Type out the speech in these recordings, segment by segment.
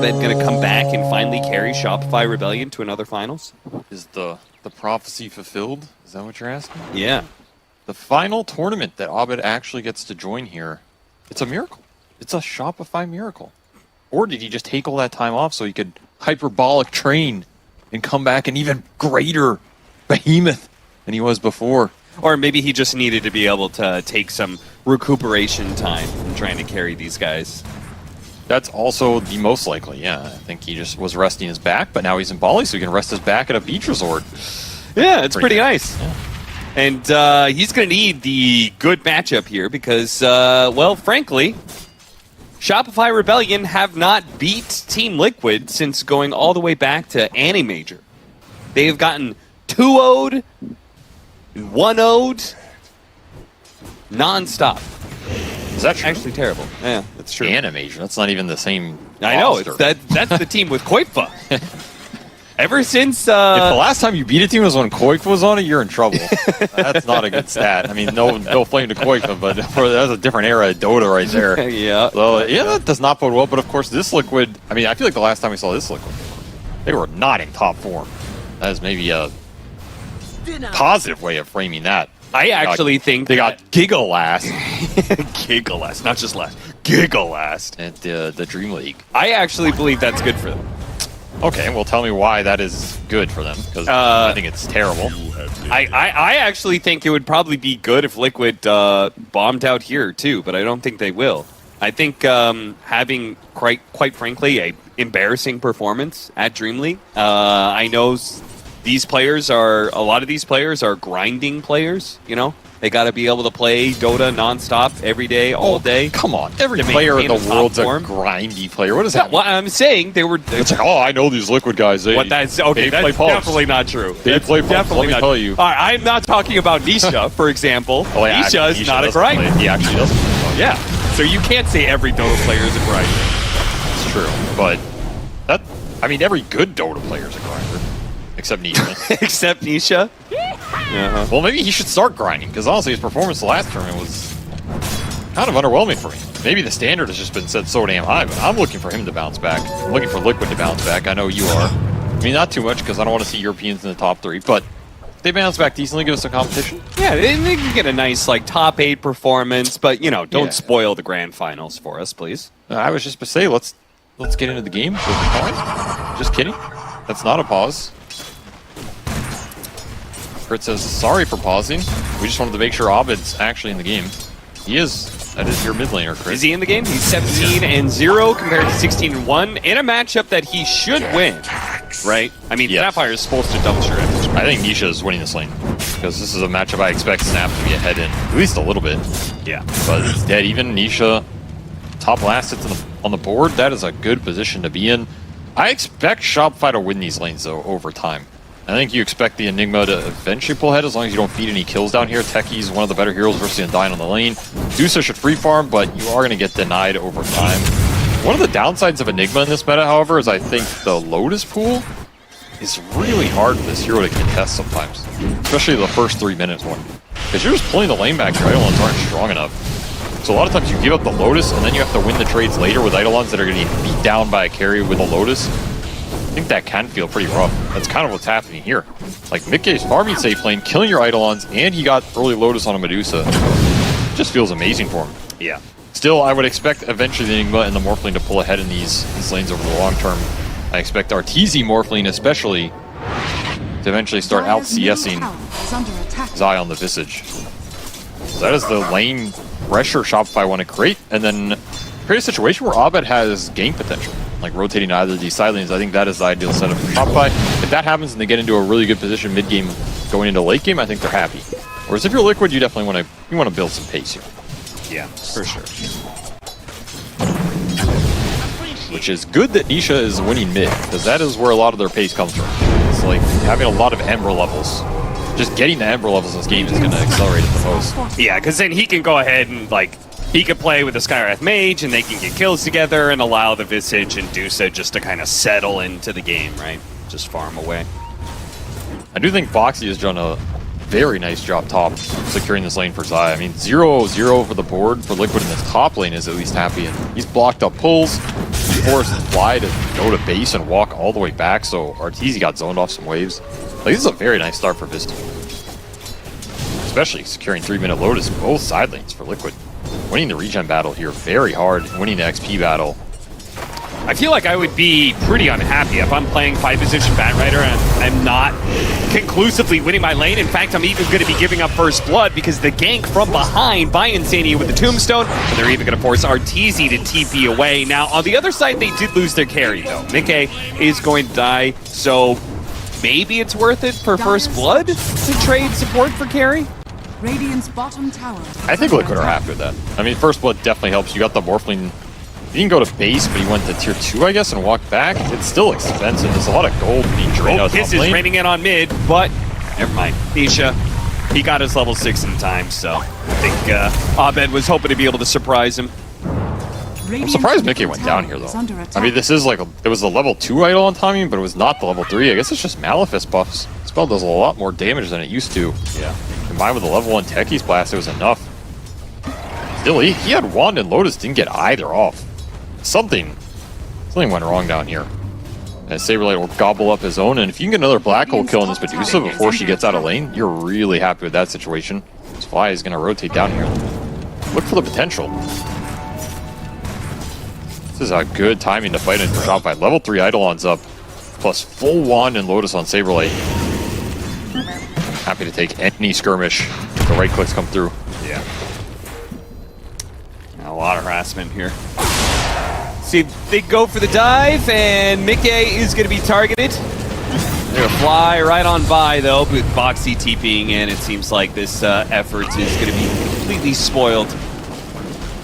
Abed going to come back and finally carry Shopify Rebellion to another finals? Is the prophecy fulfilled? Is that what you're asking? Yeah. The final tournament that Abed actually gets to join here, it's a miracle. It's a Shopify miracle. Or did he just take all that time off so he could hyperbolic train and come back an even greater behemoth than he was before? Or maybe he just needed to be able to take some recuperation time from trying to carry these guys. That's also the most likely, yeah. I think he just was resting his back, but now he's in Bali, so he can rest his back at a beach resort. Yeah, it's pretty nice. Yeah. And he's going to need the good matchup here because, well, frankly, Shopify Rebellion have not beat Team Liquid since going all the way back to iNSaNiA. They've gotten 2-0'd, 1-0'd, non-stop. Is that true? Actually terrible. Yeah, that's true. iNSaNiA, that's not even the same I know, roster. that's the team with Koifa. Ever since... if the last time you beat a team was when Koifa was on it, you're in trouble. That's not a good stat. I mean, no flame to Koifa, but that's a different era of Dota right there. Yeah. So, yeah, that does not bode well, but of course this Liquid, I mean, I feel like the last time we saw this Liquid, they were not in top form. That is maybe a positive way of framing that. I actually think they got Gigalast. Gigalast, not just last. Gigalast. At the Dream League. I actually believe that's good for them. Okay, well, tell me why that is good for them, because I think it's terrible. I actually think it would probably be good if Liquid bombed out here, too, but I don't think they will. I think having, quite frankly, a embarrassing performance at Dream League. I know a lot of these players are grinding players, you know? They got to be able to play Dota nonstop every day, all day. Come on, every player in the world's a grindy player. What is that? Well, I'm saying they were. It's like, oh, I know these Liquid guys. That's that's play definitely not true. They play pubs, definitely let me not tell you. All right, I'm not talking about Nisha, for example. Nisha is not a grinder. grinder. He actually doesn't. Yeah, so you can't say every Dota player is a grinder. It's true, but every good Dota player is a grinder, except Nisha. Except Nisha. Well, maybe he should start grinding, because honestly, his performance the last tournament was kind of underwhelming for me. Maybe the standard has just been set so damn high, but I'm looking for him to bounce back. I'm looking for Liquid to bounce back. I know you are. I mean, not too much, because I don't want to see Europeans in the top 3, but if they bounce back decently, give us some competition. Yeah, they can get a nice top 8 performance, but don't spoil the grand finals for us, please. I was just to say, let's get into the game. Just kidding. That's not a pause. Crit says, sorry for pausing. We just wanted to make sure Abed's actually in the game. He is. That is your mid laner, Crit. Is he in the game? He's 17-0 compared to 16-1 in a matchup that he should win, right? I mean, yes. Sapphire is supposed to dumpster it. I think Nisha is winning this lane, because this is a matchup I expect Snap to be ahead in, at least a little bit. Yeah. But it's dead even. Nisha, top last sits on the board. That is a good position to be in. I expect Shopify to win these lanes, though, over time. I think you expect the Enigma to eventually pull ahead as long as you don't feed any kills down here. Techi's one of the better heroes versus Undyne on the lane. Dusa should free farm, but you are going to get denied over time. One of the downsides of Enigma in this meta, however, is I think the Lotus pool is really hard for this hero to contest sometimes. Especially the first 3 minutes one. Because you're just pulling the lane back, your Eidolons aren't strong enough. So a lot of times you give up the Lotus, and then you have to win the trades later with Eidolons that are going to get beat down by a carry with a Lotus. I think that can feel pretty rough. That's kind of what's happening here. Like, miCKe's farming safe lane, killing your Eidolons, and he got early Lotus on a Medusa. It just feels amazing for him. Yeah. Still, I would expect eventually the Enigma and the Morphling to pull ahead in these lanes over the long term. I expect Arteezy Morphling especially to eventually start out-CSing Zion the Visage. So that is the lane pressure Shopify want to create, and then create a situation where Abed has game potential. Like rotating either of these side lanes, I think that is the ideal setup for Shopify. If that happens and they get into a really good position mid-game going into late game, I think they're happy. Whereas if you're Liquid, you definitely want to build some pace here. Yeah, for sure. Which is good that Nisha is winning mid, because that is where a lot of their pace comes from. It's like having a lot of Ember levels. Just getting the Ember levels in this game is going to accelerate it the most. Yeah, because then he can go ahead and he could play with the Skywrath Mage, and they can get kills together and allow the Visage and Dusa just to kind of settle into the game, right? Just farm away. I do think boxi has done a very nice job top securing this lane for Zai. I mean, 0-0 for the board for Liquid in this top lane is at least happy, and he's blocked up pulls. forced Fly to go to base and walk all the way back, so Arteezy got zoned off some waves. Like, this is a very nice start for Vista. Especially securing 3-minute Lotus both side lanes for Liquid. Winning the regen battle here very hard, winning the XP battle. I feel like I would be pretty unhappy if I'm playing 5-position Batrider and I'm not conclusively winning my lane. In fact, I'm even going to be giving up first blood because the gank from behind by iNSaNiA with the Tombstone, and they're even going to force Arteezy to TP away. Now, on the other side, they did lose their carry, though. miCKe is going to die, so maybe it's worth it for first blood to trade support for carry? Radiant's bottom tower. I think Liquid are happy with that. I mean, first blood definitely helps. You got the Morphling. He didn't go to base, but he went to tier 2, I guess, and walked back. It's still expensive. There's a lot of gold being drained out Kiss is raining in on mid, but never mind. Nisha, he got his level 6 in time, so I think Abed was hoping to be able to surprise him. I'm surprised miCKe went down here, though. I mean, this is like, it was the level 2 idol on timing, but it was not the level 3. I guess it's just Malefice buffs. This spell does a lot more damage than it used to. Yeah. Combined with the level 1 Techie's Blast, it was enough. Still, he had Wand and Lotus, didn't get either off. Something went wrong down here. And SabeRLight will gobble up his own, and if you can get another black hole kill on this Medusa before she gets out of lane, you're really happy with that situation. This Fly is going to rotate down here. Look for the potential. This is a good timing to fight in for Shopify. Level 3 Eidolon's up, plus full Wand and Lotus on SabeRLight. Happy to take any skirmish if the right clicks come through. Yeah. A lot of harassment here. See, they go for the dive, and miCKe is going to be targeted. They're going to fly right on by, though, with boxi TPing in. It seems like this effort is going to be completely spoiled.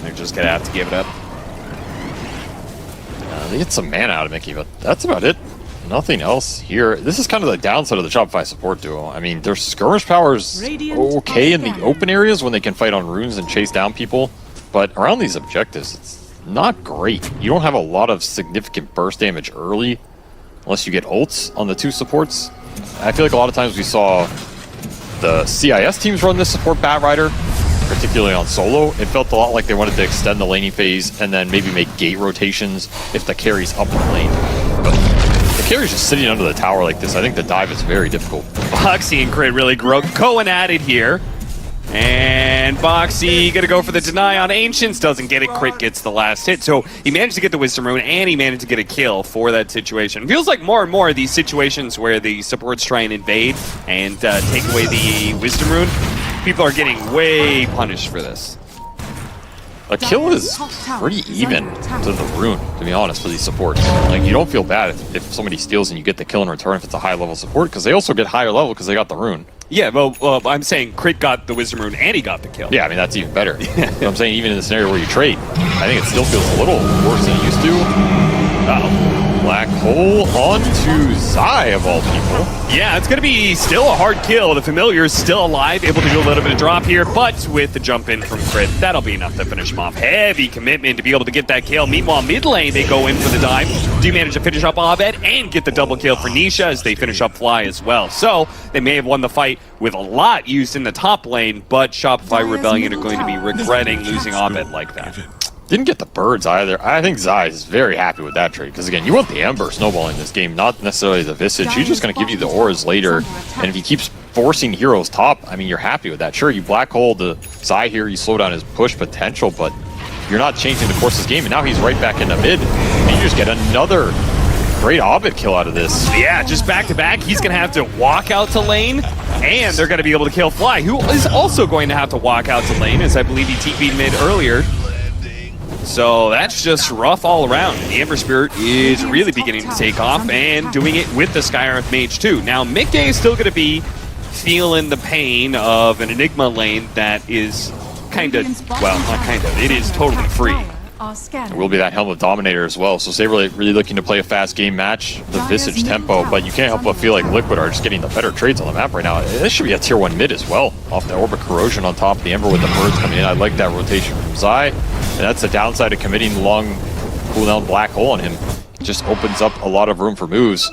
They're just going to have to give it up. They get some mana out of miCKe, but that's about it. Nothing else here. This is kind of the downside of the Shopify support duo. I mean, their skirmish power is okay in the open areas when they can fight on runes and chase down people, but around these objectives, it's not great. You don't have a lot of significant burst damage early, unless you get ults on the 2 supports. I feel like a lot of times we saw the CIS teams run this support Batrider, particularly on solo. It felt a lot like they wanted to extend the laning phase and then maybe make gate rotations if the carry's up in lane. But the carry's just sitting under the tower like this. I think the dive is very difficult. boxi and Crit really going at it here. And boxi gonna go for the deny on Ancients, doesn't get it. Crit gets the last hit, so he managed to get the Wisdom Rune and he managed to get a kill for that situation. Feels like more and more of these situations where the supports try and invade and take away the Wisdom Rune, people are getting way punished for this. A kill is pretty even to the rune, to be honest, for these supports. Like, you don't feel bad if somebody steals and you get the kill in return if it's a high level support, because they also get higher level because they got the rune. Yeah, well, I'm saying Crit got the Wisdom Rune and he got the kill. Yeah, I mean, that's even better. But I'm saying even in the scenario where you trade, I think it still feels a little worse than it used to. Uh-oh. Black hole onto Zai, of all people. Yeah, it's going to be still a hard kill. The Familiar is still alive, able to do a little bit of drop here, but with the jump in from Crit, that'll be enough to finish him off. Heavy commitment to be able to get that kill. Meanwhile, mid lane, they go in for the dive. Do manage to finish up Abed and get the double kill for Nisha as they finish up Fly as well. So they may have won the fight with a lot used in the top lane, but Shopify Rebellion are going to be regretting losing Abed like that. Didn't get the birds either. I think Zai is very happy with that trade, because again, you want the Ember snowballing this game, not necessarily the Visage. She's just going to give you the auras later, and if he keeps forcing heroes top, I mean, you're happy with that. Sure, you black hole the Zai here, you slow down his push potential, but you're not changing the course of this game, and now he's right back in the mid, and you just get another great Abed kill out of this. Yeah, just back to back. He's going to have to walk out to lane, and they're going to be able to kill Fly, who is also going to have to walk out to lane, as I believe he TP'd mid earlier. So that's just rough all around. The Ember Spirit is really beginning to take off and doing it with the Skyrim Mage too. Now, miCKe is still going to be feeling the pain of an Enigma lane that is kind of, well, not kind of, it is totally free. There will be that Helm of Dominator as well, so SabeRLight really looking to play a fast game match, the Visage tempo, but you can't help but feel like Liquid are just getting the better trades on the map right now. This should be a tier 1 mid as well, off the Orbit Corrosion on top of the Ember with the birds coming in. I like that rotation from Zai, and that's the downside of committing the long cooldown black hole on him. It just opens up a lot of room for moves.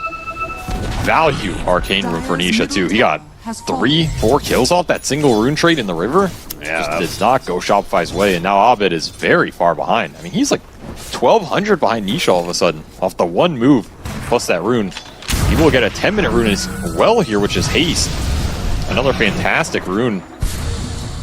Value Arcane Room for Nisha too. He got 3-4 kills off that single rune trade in the river. Yeah, just did not go Shopify's way, and now Abed is very far behind. I mean, he's like 1200 behind Nisha all of a sudden, off the one move, plus that rune. He will get a 10-minute rune as well here, which is Haste. Another fantastic rune.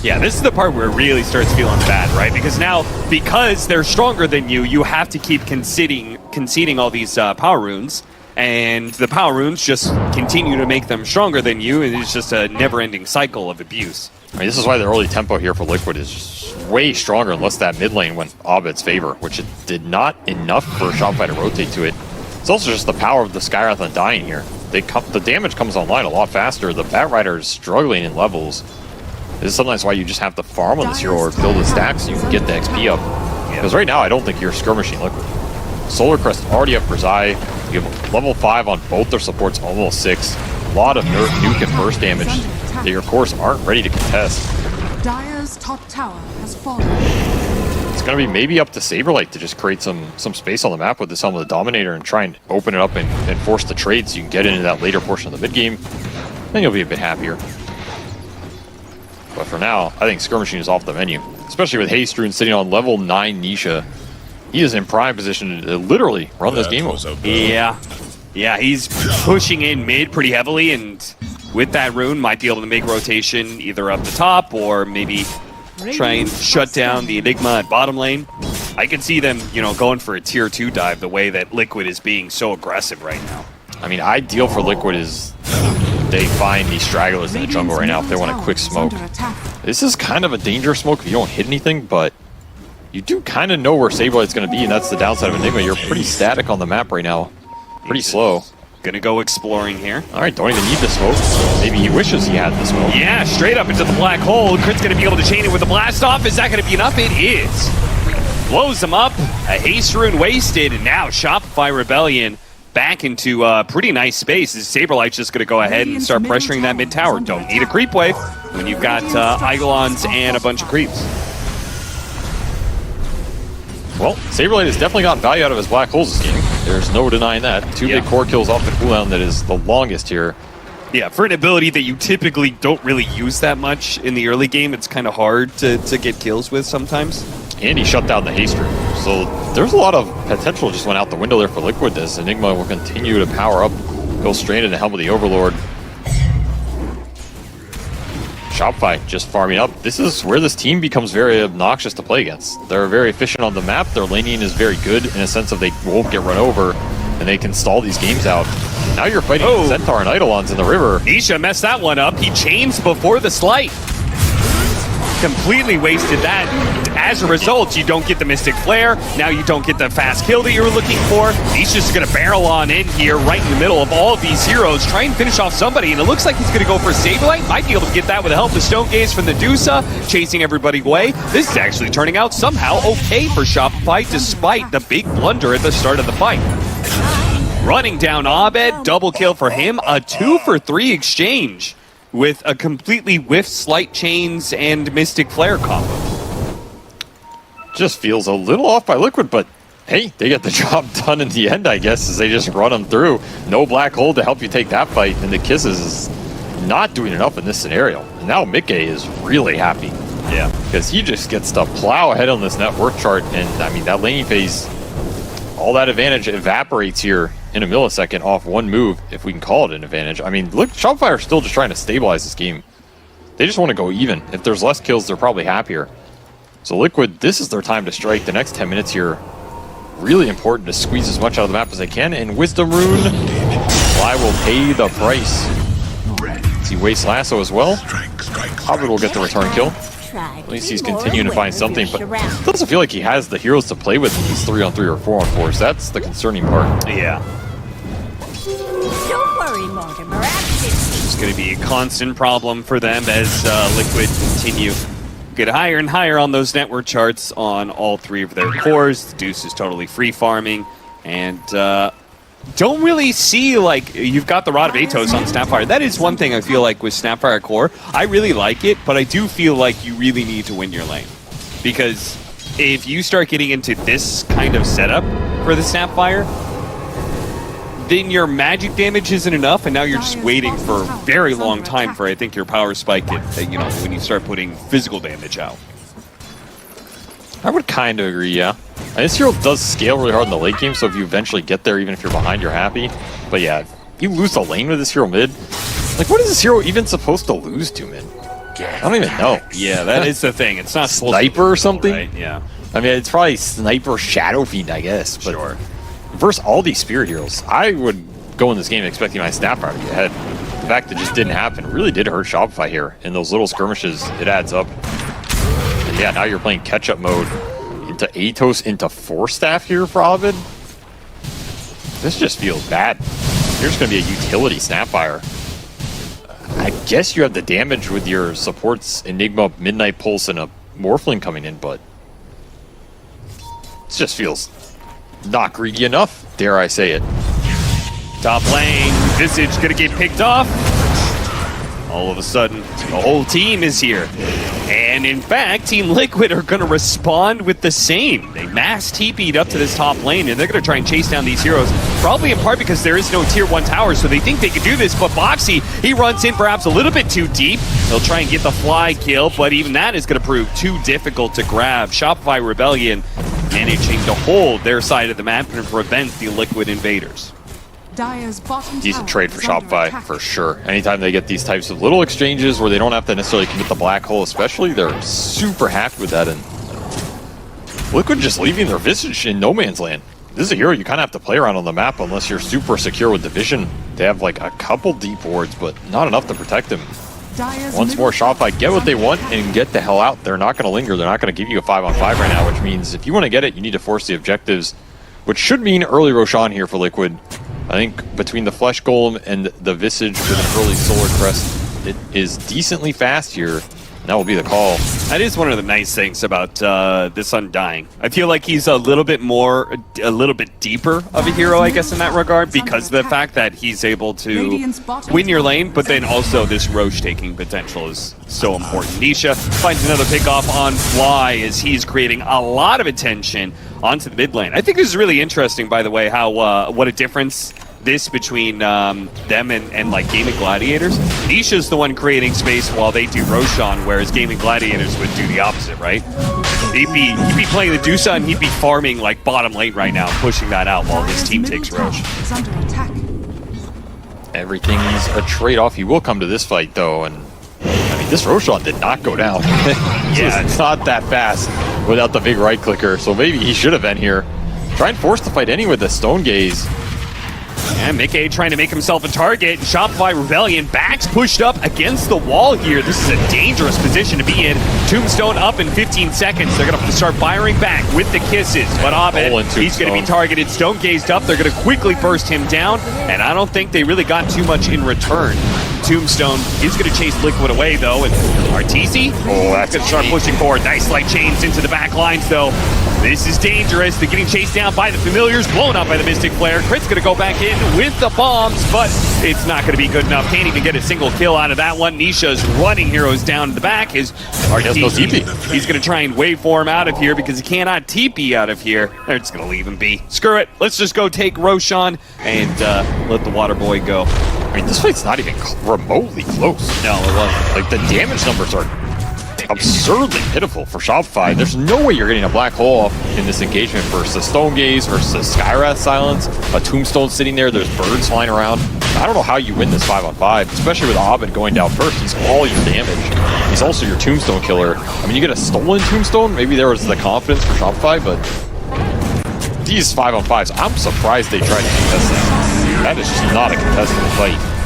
Yeah, this is the part where it really starts feeling bad, right? Because now, because they're stronger than you, you have to keep conceding all these power runes, and the power runes just continue to make them stronger than you, and it's just a never-ending cycle of abuse. I mean, this is why the early tempo here for Liquid is just way stronger, unless that mid lane went Abed's favor, which it did not enough for Shopify to rotate to it. It's also just the power of the Skywrath Undying here. The damage comes online a lot faster. The Batrider is struggling in levels. This is sometimes why you just have to farm on this hero or build a stack so you can get the XP up. Because right now, I don't think you're skirmishing Liquid. Solar Crest already have Brzai. You have level 5 on both their supports, almost 6. A lot of nuke and burst damage that your cores aren't ready to contest. Dire's top tower has fallen. It's going to be maybe up to SabeRLight to just create some space on the map with this Helm of the Dominator and try and open it up and force the trade so you can get into that later portion of the mid game. Then you'll be a bit happier. But for now, I think skirmishing is off the menu, especially with Haste Rune sitting on level 9 Nisha. He is in prime position to literally run this game over. Yeah, he's pushing in mid pretty heavily, and with that rune, might be able to make rotation either up the top or maybe try and shut down the Enigma at bottom lane. I can see them, going for a tier 2 dive the way that Liquid is being so aggressive right now. I mean, ideal for Liquid is they find these stragglers in the jungle right now if they want a quick smoke. This is kind of a dangerous smoke if you don't hit anything, but you do kind of know where SabeRLight's going to be, and that's the downside of Enigma. You're pretty static on the map right now. Pretty slow. Gonna go exploring here. All right, don't even need the smoke. Maybe he wishes he had the smoke. Yeah, straight up into the black hole. Crit's gonna be able to chain it with a blast off. Is that gonna be enough? It is. Blows him up. A haste rune wasted, and now Shopify Rebellion back into pretty nice space. SabeRLight's just gonna go ahead and start pressuring that mid tower. Don't need a creep wave when you've got Eidolons and a bunch of creeps. Well, SabeRLight has definitely gotten value out of his black holes this game. There's no denying that. 2 big core kills off the cooldown that is the longest here. Yeah, for an ability that you typically don't really use that much in the early game, it's kind of hard to get kills with sometimes. And he shut down the haste rune. So there's a lot of potential just went out the window there for Liquid as Enigma will continue to power up, go straight into Helm of the Overlord. Shopify just farming up. This is where this team becomes very obnoxious to play against. They're very efficient on the map. Their laning is very good in a sense of they won't get run over and they can stall these games out. Now you're fighting Centaur and Eidolons in the river. Nisha messed that one up. He chains before the slight. Completely wasted that. As a result, you don't get the Mystic Flare. Now you don't get the fast kill that you were looking for. He's just going to barrel on in here right in the middle of all of these heroes, try and finish off somebody, and it looks like he's going to go for SabeRLight. Might be able to get that with the help of Stone Gaze from the Dusa, chasing everybody away. This is actually turning out somehow okay for Shopify, despite the big blunder at the start of the fight. Running down Abed, double kill for him, a 2-for-3 exchange with a completely whiffed Slight Chains and Mystic Flare combo. Just feels a little off by Liquid, but hey, they get the job done in the end, I guess, as they just run them through. No black hole to help you take that fight, and the Kisses is not doing enough in this scenario. And now miCKe is really happy. Yeah. Because he just gets to plow ahead on this net worth chart, and I mean, that laning phase, all that advantage evaporates here in a millisecond off one move, if we can call it an advantage. I mean, look, Shopify are still just trying to stabilize this game. They just want to go even. If there's less kills, they're probably happier. So Liquid, this is their time to strike. The next 10 minutes here, really important to squeeze as much out of the map as they can. And Wisdom Rune, Fly will pay the price. See, waste Lasso as well. Abed will get the return kill. At least he's continuing to find something, but it doesn't feel like he has the heroes to play with in these 3-on-3 or 4-on-4s. That's the concerning part. Yeah. Don't worry, Mortimer. It's going to be a constant problem for them as Liquid continue get higher and higher on those network charts on all 3 of their cores. Deuce is totally free farming, and don't really see, like, you've got the Rod of Atos on Snapfire. That is one thing I feel like with Snapfire core. I really like it, but I do feel like you really need to win your lane. Because if you start getting into this kind of setup for the Snapfire, then your magic damage isn't enough, and now you're just waiting for a very long time for, I think, your power spike, when you start putting physical damage out. I would kind of agree, yeah. And this hero does scale really hard in the late game, so if you eventually get there, even if you're behind, you're happy. But yeah, if you lose the lane with this hero mid, like, what is this hero even supposed to lose to, man? I don't even know. Yeah, that is the thing. It's not Sniper or something? right? Yeah. I mean, it's probably Sniper Shadow Fiend, I guess. But Sure. versus all these Spirit heroes, I would go in this game expecting my Snapfire to get ahead. The fact that it just didn't happen really did hurt Shopify here. In those little skirmishes, it adds up. And yeah, now you're playing catch-up mode into Atos, into Force Staff here for Abed. This just feels bad. Here's going to be a utility Snapfire. I guess you have the damage with your supports, Enigma, Midnight Pulse, and a Morphling coming in, but this just feels not greedy enough, dare I say it. Top lane, Visage gonna get picked off. All of a sudden, the whole team is here. And in fact, Team Liquid are gonna respond with the same. They mass TP'd up to this top lane, and they're gonna try and chase down these heroes. Probably in part because there is no tier 1 tower, so they think they can do this, but boxi, he runs in perhaps a little bit too deep. He'll try and get the fly kill, but even that is gonna prove too difficult to grab. Shopify Rebellion managing to hold their side of the map and prevent the Liquid invaders. Dire's bottom Decent tower trade for is under Shopify, attack. for sure. Anytime they get these types of little exchanges where they don't have to necessarily commit the black hole especially, they're super happy with that. And Liquid just leaving their Visage in no man's land. This is a hero you kind of have to play around on the map unless you're super secure with the vision. They have like a couple deep wards, but not enough to protect them. Dire's Once middle more, tower Shopify get is what they under want attack. and get the hell out. They're not going to linger. They're not going to give you a 5-on-5 right now, which means if you want to get it, you need to force the objectives, which should mean early Roshan here for Liquid. I think between the Flesh Golem and the Visage with an early Solar Crest, it is decently fast here. That will be the call. That is one of the nice things about this Undying. I feel like he's a little bit deeper of a hero, I guess, in that regard, because of the fact that he's able to win your lane, but then also this Roche taking potential is so important. Nisha finds another pick off on Fly as he's creating a lot of attention onto the mid lane. I think this is really interesting, by the way, how what a difference this between them and like Gaming Gladiators. Nisha's the one creating space while they do Roshan, whereas Gaming Gladiators would do the opposite, right? He'd be playing the Dusa and he'd be farming like bottom lane right now, pushing that out while his Dire's team middle takes tower Roche. is under attack. Everything's a trade-off. He will come to this fight, though, and I mean, this Roshan did not go down. Yeah, it's not that fast without the big right clicker, so maybe he should have been here. Try and force the fight anyway with the Stone Gaze. And miCKe trying to make himself a target. Shopify Rebellion backs pushed up against the wall here. This is a dangerous position to be in. Tombstone up in 15 seconds. They're going to start firing back with the kisses. But Abed, he's going to be targeted. Stone gazed up. They're going to quickly burst him down. And I don't think they really got too much in return. Tombstone is going to chase Liquid away, though. And Arteezy, that's going to start pushing forward. Nice light chains into the back lines, though. This is dangerous. They're getting chased down by the familiars, blown up by the Mystic Flare. Crit's going to go back in with the bombs, but it's not going to be good enough. Can't even get a single kill out of that one. Nisha's running heroes down to the back. His Arteezy, he's going to try and wave for him out of here because he cannot TP out of here. They're just going to leave him be. Screw it. Let's just go take Roshan and let the water boy go. I mean, this fight's not even remotely close. No, it wasn't. Like, the damage numbers are absurdly pitiful for Shopify. There's no way you're getting a black hole in this engagement versus a Stone Gaze versus a Skywrath Silence, a Tombstone sitting there, there's birds flying around. I don't know how you win this 5-on-5, especially with Abed going down first. He's all your damage. He's also your Tombstone killer. I mean, you get a stolen Tombstone, maybe there was the confidence for Shopify, but these 5-on-5s, I'm surprised they tried to contest that. That is just not a contestable fight.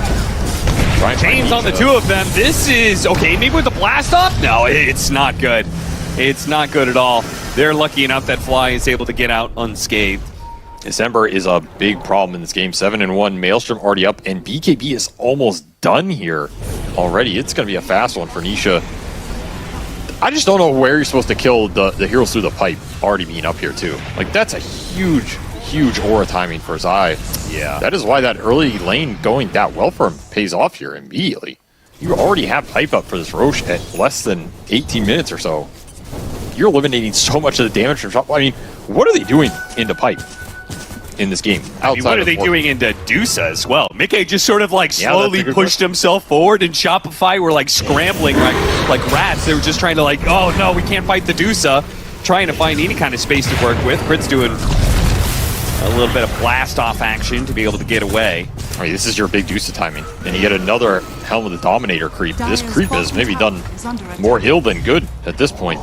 Chains on the two of them. This is okay. Maybe with the blast off? No, it's not good. It's not good at all. They're lucky enough that Fly is able to get out unscathed. December is a big problem in this game. 7-1, Maelstrom already up, and BKB is almost done here already. It's going to be a fast one for Nisha. I just don't know where you're supposed to kill the heroes through the pipe already being up here too. Like, that's a huge aura timing for Zai. Yeah. That is why that early lane going that well for him pays off here immediately. You already have pipe up for this Roche at less than 18 minutes or so. You're eliminating so much of the damage from Shop. I mean, what are they doing into pipe in this game? I mean, what are they doing into Dusa as well? miCKe just sort of like slowly pushed himself forward, and Shopify were like scrambling like rats. They were just trying to like, oh no, we can't fight the Dusa. trying to find any kind of space to work with. Brit's doing a little bit of blast-off action to be able to get away. I mean, this is your big Deuce timing. And you get another Helm of the Dominator creep. This creep has maybe done more ill than good at this point.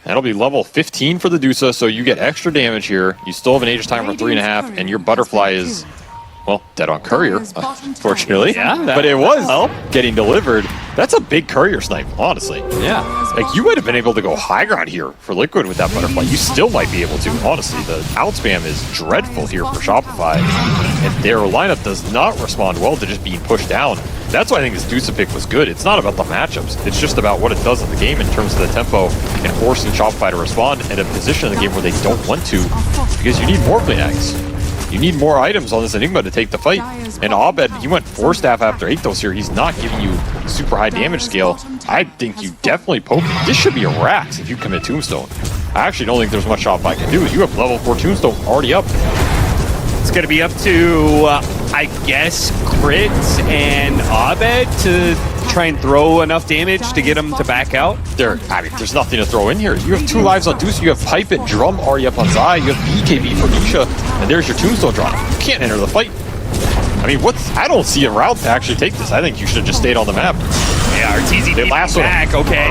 That'll be level 15 for the Deuce, so you get extra damage here. You still have an Aegis timer of 3.5, and your Butterfly is, well, dead on Courier, unfortunately. Yeah, but it was getting delivered. That's a big Courier snipe, honestly. Yeah. Like, you might have been able to go high ground here for Liquid with that Butterfly. You still might be able to, honestly. The outspam is dreadful here for Shopify, and their lineup does not respond well to just being pushed down. That's why I think this Deuce pick was good. It's not about the matchups. It's just about what it does in the game in terms of the tempo and forcing Shopify to respond at a position in the game where they don't want to, because you need more Fnags. You need more items on this Enigma to take the fight. And Abed, he went 4 staff after 8 those here. He's not giving you super high damage scale. I think you definitely poke. This should be a Rax if you commit Tombstone. I actually don't think there's much Shopify can do. You have level 4 Tombstone already up. It's going to be up to, I guess, Crit and Abed to try and throw enough damage to get him to back out. There's nothing to throw in here. You have 2 lives on Deuce. You have Pipe and Drum already up on Zai. You have BKB for Nisha. And there's your Tombstone drop. You can't enter the fight. I mean, I don't see a route to actually take this. I think you should have just stayed on the map. Yeah, Arteezy They lassoed back. him. Okay.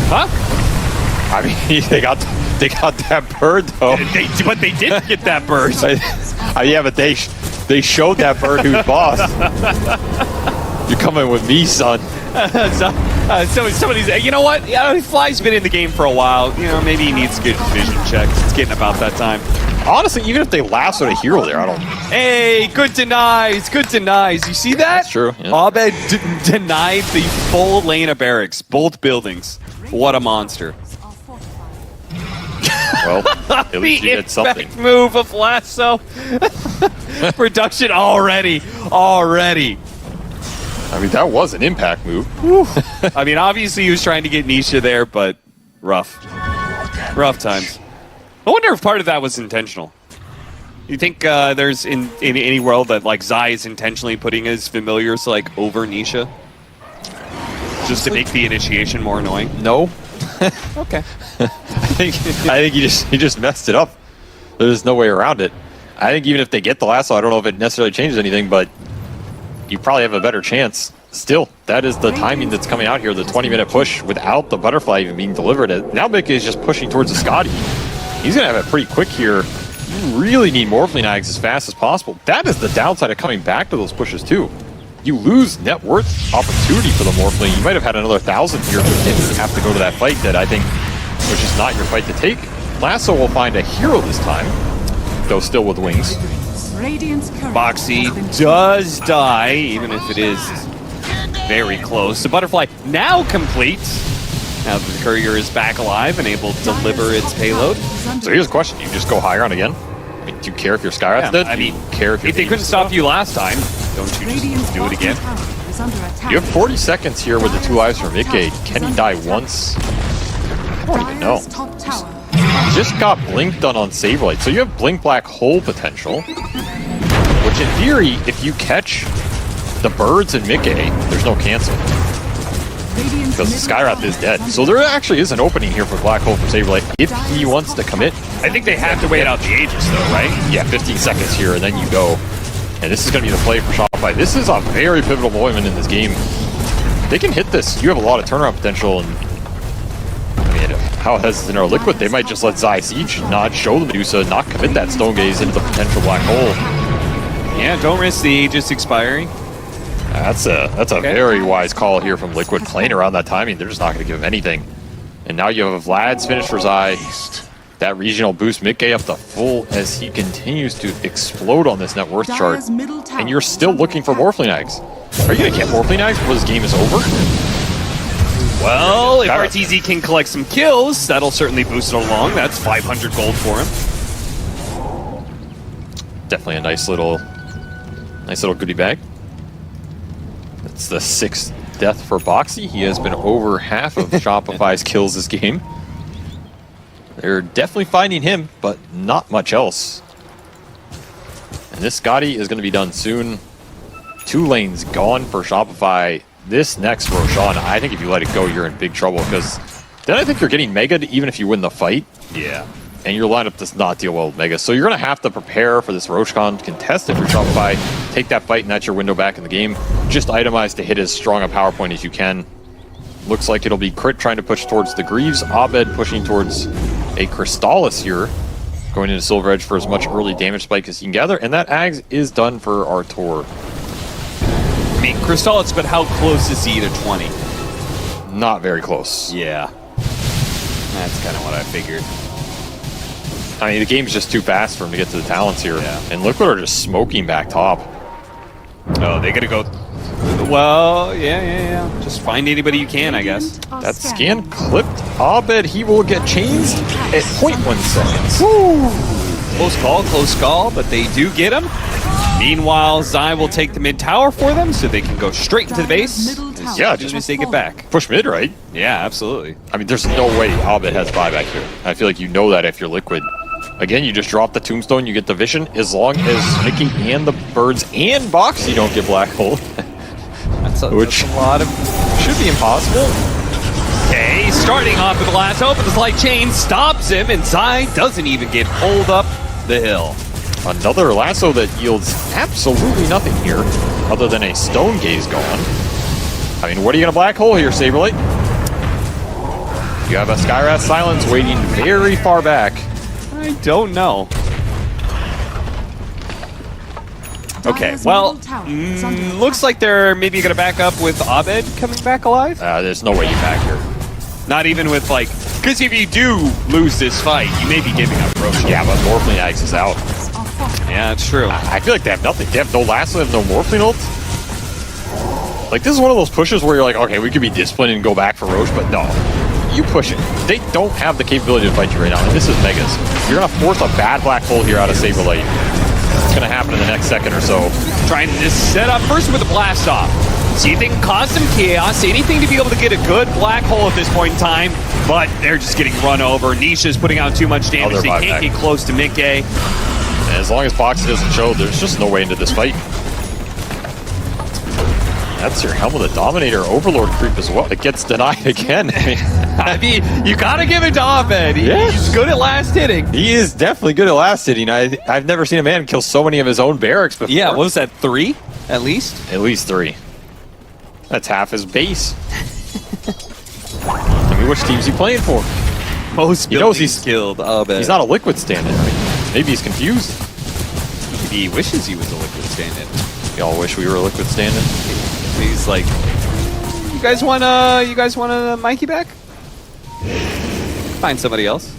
Huh? I mean, they got that bird though. But they didn't get that bird. Yeah, but they showed that bird who's boss. You're coming with me, son. So somebody's, you know what? Yeah, Fly's been in the game for a while. You know, maybe he needs good vision checks. It's getting about that time. Honestly, even if they lassoed a hero there, I don't. Hey, good denies, good denies. You see that? That's true. Yeah. Abed denied the full lane of barracks, both buildings. What a monster. Well, at least you did something. The move of Lasso. Production already. I mean, that was an impact move. I mean, obviously he was trying to get Nisha there, but rough times. I wonder if part of that was intentional. You think there's in any world that like Zai is intentionally putting his familiars like over Nisha, just to make the initiation more annoying? No. Okay. I think he just messed it up. There's no way around it. I think even if they get the lasso, I don't know if it necessarily changes anything, but you probably have a better chance. Still, that is the timing that's coming out here, the 20-minute push without the butterfly even being delivered. Now miCKe is just pushing towards the Scotty. He's going to have it pretty quick here. You really need Morphling Nags as fast as possible. That is the downside of coming back to those pushes too. You lose net worth opportunity for the Morphling. You might have had another 1,000 here, but didn't have to go to that fight that I think was just not your fight to take. Lasso will find a hero this time, though still with wings. Boxi does die, even if it is very close. The butterfly now complete. Now that the courier is back alive and able to deliver its payload. So here's a question: do you just go higher on again? I mean, do you care if your Skyrat's dead? I mean, do you care if they couldn't stop you last time, don't you just do it again? You have 40 seconds here with the 2 lives from miCKe. Can he die once? I don't even know. Just got Blink done on SabeRLight, so you have Blink Black Hole potential. Which in theory, if you catch the birds in miCKe, there's no cancel. Because the Skyrath is dead. So there actually is an opening here for Black Hole for SabeRLight if he wants to commit. I think they have to wait out the Aegis though, right? Yeah, 15 seconds here and then you go. And this is going to be the play for Shopify. This is a very pivotal moment in this game. They can hit this. You have a lot of turnaround potential, and I mean, how hesitant are Liquid? They might just let Zai siege, not show the Medusa, not commit that Stone Gaze into the potential black hole. Yeah, don't risk the Aegis expiring. That's a very wise call here from Liquid, playing around that timing. They're just not going to give him anything. And now you have Vlad's finish for Zai. That regional boost miCKe up to full as he continues to explode on this net worth chart. And you're still looking for Morphling Eggs. Are you going to get Morphling Eggs before this game is over? Well, if Arteezy can collect some kills, that'll certainly boost it along. That's 500 gold for him. Definitely a nice little goodie bag. That's the 6th death for Boxi. He has been over half of Shopify's kills this game. They're definitely finding him, but not much else. And this Scotty is going to be done soon. 2 lanes gone for Shopify. This next Roshan, I think if you let it go, you're in big trouble because then I think you're getting Mega even if you win the fight. Yeah. And your lineup does not deal well with Mega. So you're going to have to prepare for this Roshcon contest if you're Shopify. Take that fight and that's your window back in the game. Just itemize to hit as strong a power point as you can. Looks like it'll be Crit trying to push towards the Greaves. Abed pushing towards a Crystallis here. Going into Silver Edge for as much early damage spike as he can gather. And that Ags is done for Artur. I mean, Crystallis, but how close is he to 20? Not very close. Yeah. That's kind of what I figured. I mean, the game's just too fast for him to get to the talents here. Yeah. And Liquid are just smoking back top. Oh, they gotta go. Well, yeah. Just find anybody you can, I guess. That scan clipped Abed. He will get chains at 0.1 seconds. Woo! Close call, but they do get him. Meanwhile, Zai will take the mid tower for them so they can go straight into the base. Yeah, Just as they get back. Push mid, right? Yeah, absolutely. I mean, there's no way Abed has buyback here. I feel like you know that if you're Liquid. Again, you just drop the tombstone, you get the vision, as long as miCKe and the birds and boxi don't get black hole. That's a lot of... Should be impossible. Okay, starting off with the lasso, but the slight chain stops him, and Zai doesn't even get pulled up the hill. Another lasso that yields absolutely nothing here, other than a stone gaze gone. I mean, what are you going to black hole here, SabeRLight? You have a Skywrath Silence waiting very far back. I don't know. Okay, well, looks like they're maybe going to back up with Abed coming back alive. There's no way you back here. Not even with, like... Because if you do lose this fight, you may be giving up Roche. Yeah, but Morphling Axe is out. Yeah, that's true. I feel like they have nothing. They have no lasso, they have no Morphling ult. Like, this is one of those pushes where you're like, okay, we could be disciplined and go back for Roche, but no. You push it. They don't have the capability to fight you right now, and this is Megas. You're going to force a bad black hole here out of SabeRLight. It's going to happen in the next second or so. Trying to set up first with a blast off. See if they can cause some chaos, anything to be able to get a good black hole at this point in time, but they're just getting run over. Nisha's putting out too much damage. They can't get close to miCKe. And as long as boxi doesn't show, there's just no way into this fight. That's your Helm of the Dominator Overlord creep as well. It gets denied again. I mean, you gotta give it to Abed. He's good at last hitting. He is definitely good at last hitting. I've never seen a man kill so many of his own barracks before. Yeah, what was that, 3 at least? At least 3. That's half his base. I mean, which team's he playing for? Most he knows he's killed Abed. He's not a Liquid stand-in. Maybe he's confused. Maybe he wishes he was a Liquid stand-in. We all wish we were a Liquid stand-in. He's like, you guys want a miCKe back? Find somebody else.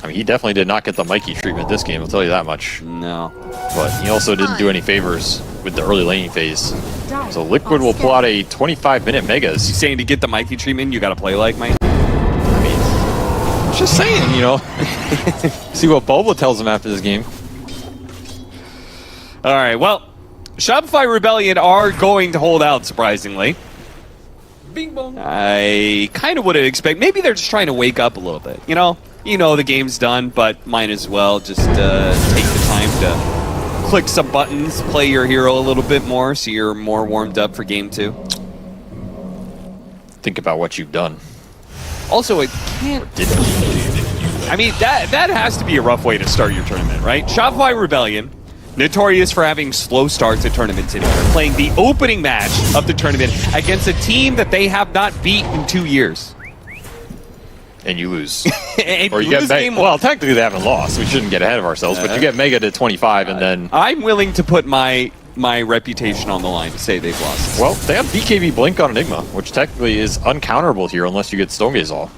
I mean, he definitely did not get the miCKe treatment this game, I'll tell you that much. No. But he also didn't do any favors with the early laning phase. So Liquid will pull out a 25-minute Megas. He's saying to get the miCKe treatment, you gotta play like Mike. I mean, just saying, you know. See what Boba tells him after this game. All right, well, Shopify Rebellion are going to hold out, surprisingly. Bing bong. I kind of would expect. Maybe they're just trying to wake up a little bit. You know the game's done, but might as well just take the time to click some buttons, play your hero a little bit more, so you're more warmed up for Game 2. Think about what you've done. Also, it can't... I mean, that has to be a rough way to start your tournament, right? Shopify Rebellion, notorious for having slow starts at tournaments anywhere, playing the opening match of the tournament against a team that they have not beat in 2 years. And you lose. And or you get Mega. Well, technically they haven't lost. We shouldn't get ahead of ourselves, but you get Mega to 25 and then... I'm willing to put my reputation on the line to say they've lost. Well, they have BKB Blink on Enigma, which technically is uncounterable here unless you get Stone Gaze off.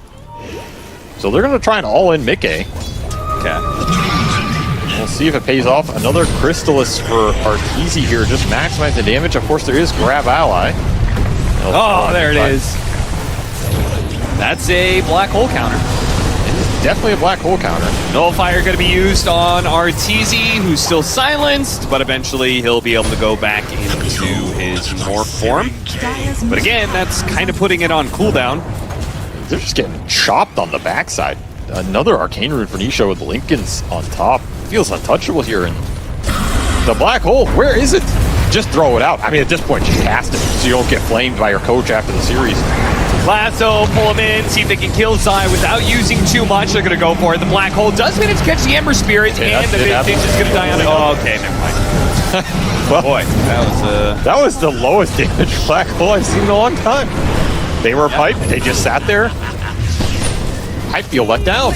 So they're going to try an all-in miCKe. Okay. We'll see if it pays off. Another Crystallis for Arteezy here. Just maximize the damage. Of course, there is Grab Ally. Oh, there it is. That's a black hole counter. It is definitely a black hole counter. Nullifier going to be used on Arteezy, who's still silenced, but eventually he'll be able to go back into his morph form. But again, that's kind of putting it on cooldown. They're just getting chopped on the backside. Another Arcane Rune for Nisha with Lincoln's on top. Feels untouchable here. And the black hole, where is it? Just throw it out. I mean, at this point, just cast it so you don't get flamed by your coach after the series. Lasso, pull him in, see if they can kill Zai without using too much. They're going to go for it. The Black Hole does manage to catch the Ember Spirit, Yeah, and the it Vintage is going to die on it. Oh, okay, never mind. Well, Boy, that that was the lowest damage Black Hole I've seen in a long time. They were piped. They just sat there. I feel let down.